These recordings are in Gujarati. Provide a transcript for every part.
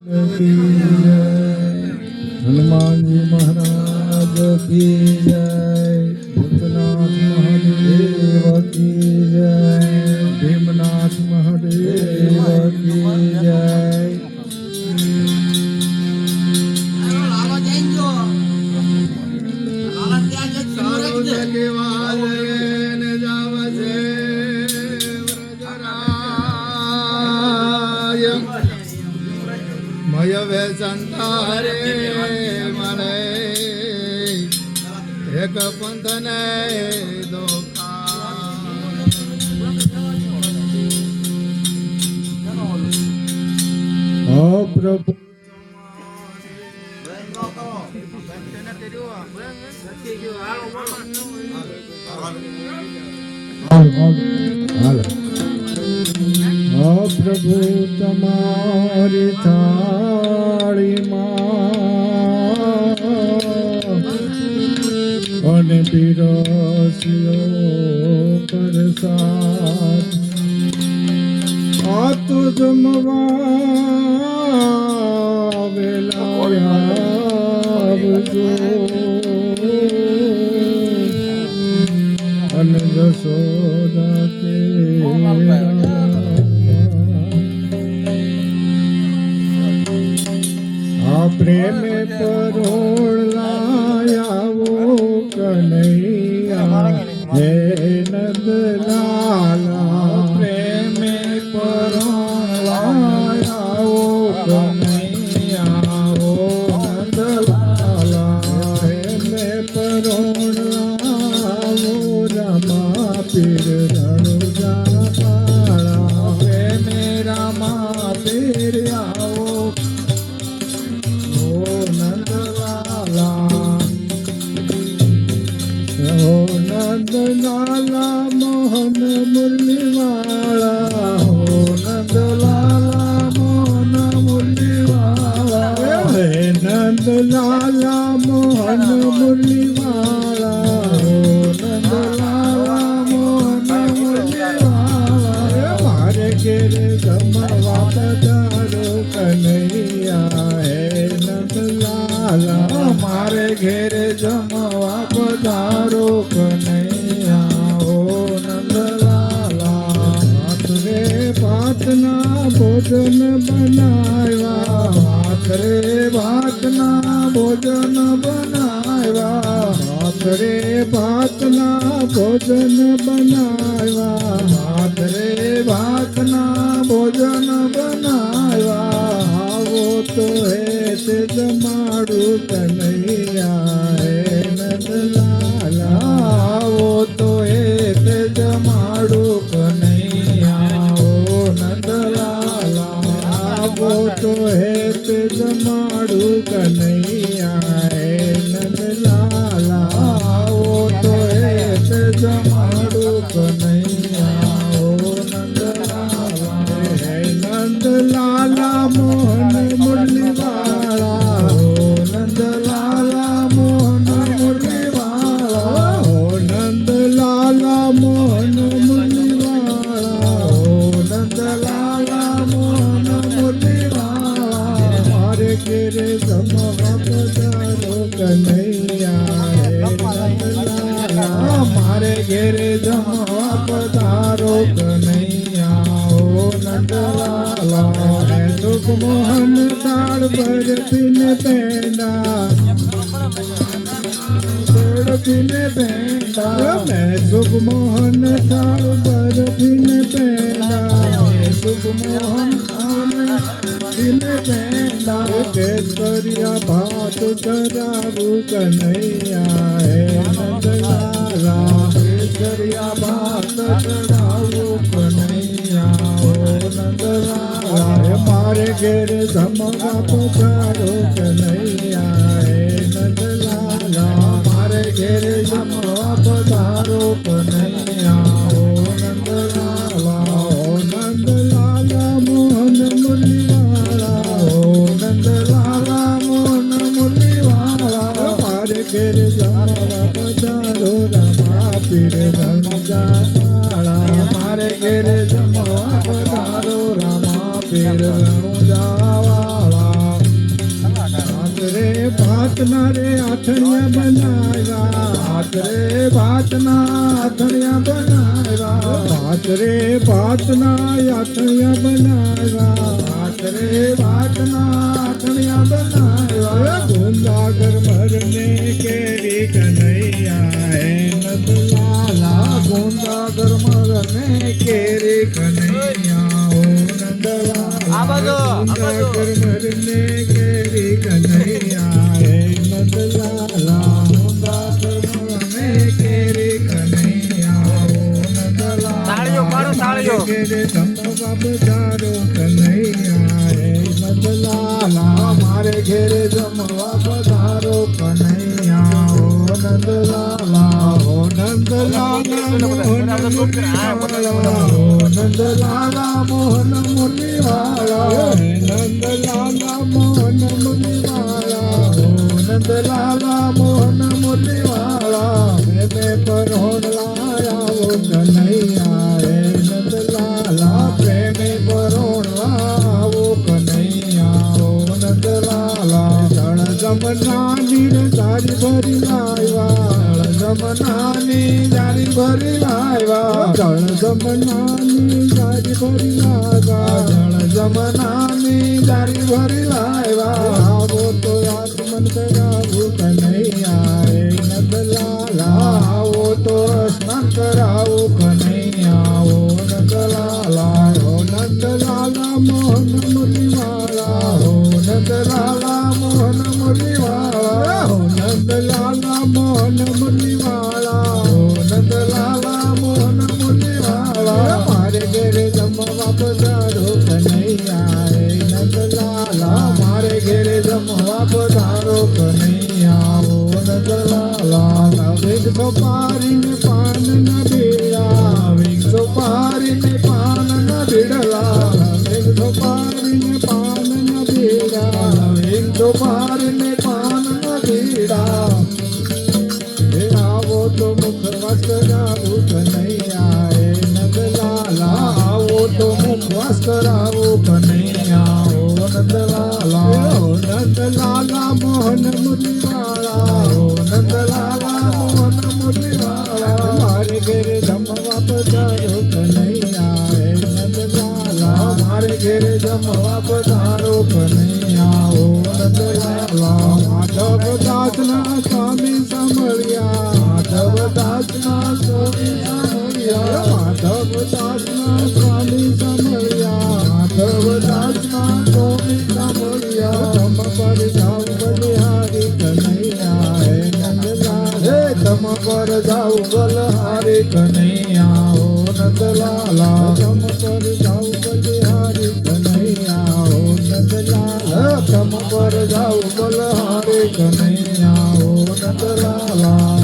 हनुमान जी महाराज की जय, भूतनाथ महादेव की जय, भीमनाथ महादेव की जय। मय व्यसंतारे मने एक पंथ ने धोखा ओ प्रभु ओ प्रभु तुम्हारी थाली मां पीरोसियो प्रसाद आ तो जमवा वेलाया जो अन जसोदा के प्रेम परोड़ लाया वो कन्हैया हे नंद लाला, प्रेम परोड़ लाया वो कन्हैया वो नंद लाला, प्रेम परोड़ लाया वो रमा पीर रणुजा पाला, प्रेम रमा पीर आओ नंद लाला मोहन मुरली वाला, हो नंद लाला मोहन मुरली वाला, हे नंद लाला मोहन मुरली वाला, हो नंद लाला मोहन मुरली वाला, मारे गिरे जमवा पधारो कन्हैया हे नंद लाला, मारे घेरे जमवा पधारो कन्हैया ओ नंद लाला, हाथ रे भातना भोजन बनाया, हाथ रे भातना भोजन बनाया, हाथ रे भातना भोजन बनाया, हाथ रे भातना भोजन बनाया, वो तो है ते जमाड़ू कन्हैया हे नंद लाला, वो तो है ते जमाड़ू कन्हैया ओ नंद लाला, वो तो है ते जमाड़ू कन्हैया हे नंद लाला, वो तो है ते जमाड़ू कन्हैया ओ नंद लाला, हे नंद लाला मोहन मुरली वाला, हो नंद लाला मोहन मुरली वाला, हो नंद लाला मोहन मुरली वाला, हो नंद लाला मोहन मुरली वाला, मारे गिरे जमवा पधारो कन्हैया हे नंद लाला, मारे गिरे जमवा पधारो कन्हैया ओ नंद लाला, सुख मोहन ताड़ पर पिन पेंडा, पिन पेंडा, मैं सुख मोहन ताड़ पर पिन पेंडा, सुख मोहन पिन पेंडा, केसरिया भात चढ़ाऊ कन्हैया हे नंद लाला, केसरिया भात चढ़ाऊ कन्हैया ओ नंद लाला, मारे घेरे जमवा पधारो कन्हैया हे नंद लाला, मारे घेरे जमवा पधारो कन्हैया ओ नंद लाला, ओ नंद लाला मोहन मुरली वाला, ओ नंद लाला मोहन मुरली वाला, मारे घेरे जमवा पधारो रमा पीर रणुजा पाला, मारे घेरे जमवा पधारो रमा पीर रणुजा वाला, ભાતના રે આથણિયા બનાવ્યા ભાત રે ભાતના આથણિયા બનાવ્યા ભાત રે ભાતના આથણિયા બનાવ્યા ભાત રે ભાતના આથણિયા બનાવ્યા ગુંદાગર મરને કેરી કનૈયા હે નંદલાલા ગુંદાગર મરને કેરી કનૈયા ઓ નંદલાલા ગુંદાગર મરને કેરી કનૈયા હે નંદલાલા ગુંદાગર મરને કેરી કનૈયા ઓ નંદલાલા તાળીઓ પાડો તાળીઓ કેરે ધમવા બજારો કનૈયા હે નંદલાલા મારે ઘેરે જમવા પધારો કનૈયા ઓ નંદલાલા ઓ નંદલાલા નંદલાલા મોહન મુરલીવાળા નંદલાલા મોહન મુરલીવાળા નંદલાલા મોહન મુરલીવાળા મેં પરોણ લાયા કનૈયા હે નંદલાલા પ્રેમે પરોણ લાવો કનૈયા ઓ નંદલાલા જળ જમનાની જારી ભરી લાવ્યા જમનાની જારી ભરી લાવ્યા જળ જમનાની જારી ભરી લાવ્યા જળ જમનાની જારી ભરી લાવ્યા આવો તો આત્મન કરાવું કનૈયા હે નંદલાલા આવો તો સ્નાન કરાવું કનૈયા ઓ નંદલાલા ઓ નંદલાલા મોહન મુરલીવાળા ઓ નંદલાલા મોહન મુરલીવાળા ઓ નંદલાલા મોહન મુરલીવાળા ઓ નંદલાલા મોહન મુરલીવાળા મારે ઘેરે જમવા પધારો કનૈયા હે નંદલાલા મારે ઘેરે જમવા પધારો કનૈયા ઓ નંદલાલા નવેક સોપારીને પાન ના બેડા વેક સોપારીને પાન ના બેડલા નવેક સોપારીને પાન ના બેડા નવેક સોપારીને પાન ના બેડા હે આવો તો મુખવાસ કરાવું કનૈયા હે નંદલાલા આવો તો મુખવાસ કરાવું કનૈયા ઓ નંદલાલા ઓ નંદલાલા મોહન મુરલીવાળા ઓ નંદલાલા મોહન મુરલીવાળા મારે ઘેરે જમવા પધારો કનૈયા હે નંદલાલા મારે ઘેરે જમવા પધારો કનૈયા ઓ નંદલાલા માધવદાસના સ્વામી સાંભળ્યા માધવદાસના સ્વામી સાંભળ્યા માધવદાસના સ્વામી સાંભળ્યા માધવદાસના સ્વામી સાંભળ્યા તમ પર જાવ બલિહારી કનૈયા હે નંદલાલ હે તમ પર જાવ બલિહારી કનૈયા ઓ નંદલાલા તમ પર જાવ બલિહારી કનૈયા ઓ નંદલાલ તમ પર જાવ બલિહારી કનૈયા ઓ નંદલાલા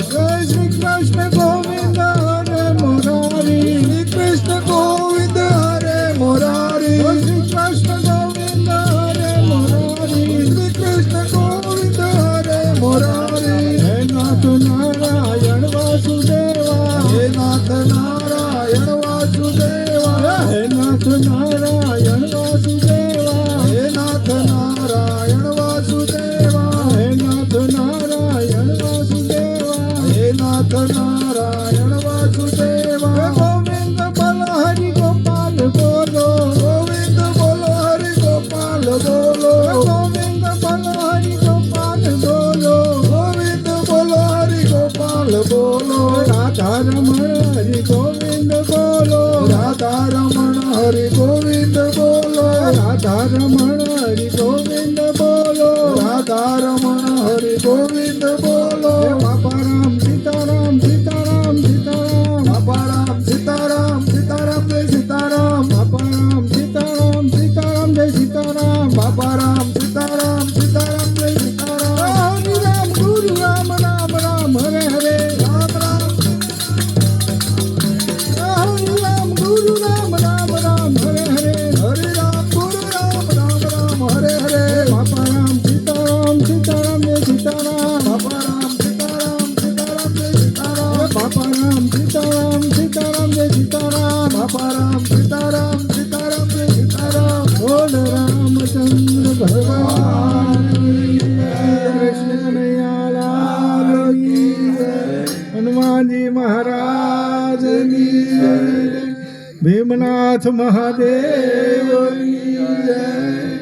જય શ્રી કૃષ્ણ ગોવિંદ હરે મુરારી શ્રી કૃષ્ણ ગોવિંદ હરે મુરારી શ્રી કૃષ્ણ ગોવિંદ હરે મુરારી શ્રી કૃષ્ણ ગોવિંદ હરે મુરારી હે નાથ નારાયણ વાસુદેવા હે નાથ નારાયણ વાસુદેવા હે નાથ નારાયણ વાસુદેવા હે નાથ નારાયણ વાસુદેવા હે નાથ નારાયણ વાસુદેવા હે નાથ નારાયણ વાસુદેવા ગોવિંદ બોલ હરિ ગોપાલ બોલો ગોવિંદ બોલ હરિ ગોપાલ બોલો ગોવિંદ બોલ હરિ ગોપાલ બોલો ગોવિંદ બોલ હરિ ગોપાલ બોલો રાધા રમણ હરિ ગોવિંદ બોલો રાધા રમણ હરિ ગોવિંદ બોલો રાધા રમણ હરિ ગોવિંદ બોલો રાધા રમણ હરિ ગોવિંદ બોલો બાપા રામ સીતારામ સીતારામ સીતારામ બાપા રામ સીતારામ સીતારામ જય સીતારામ બાપા રામ સીતારામ સીતારામ જય સીતારામ બાપા રામ સીતારામ સીતારામ જય સીતારામ હરિ રામ ગુરુ રામ રામ રામ હરે હરે રામ રામ હરિ રામ ગુરુ રામ રામ રામ હરે હરે હરે રામ ગુરુ રામ રામ રામ હરે હરે બાપા રામ સીતારામ સીતારામ જય સીતારામ બાપા રામ સીતારામ સીતારામ જય સીતારામ બાપા રામ સીતારામ સીતારામ જય સીતારામ બાપા રામ સીતારામ સીતારામ જય સીતારામ બોલ રામચંદ્ર ભગવાન મહારાજની જય. ભીમનાથ મહાદેવની જય.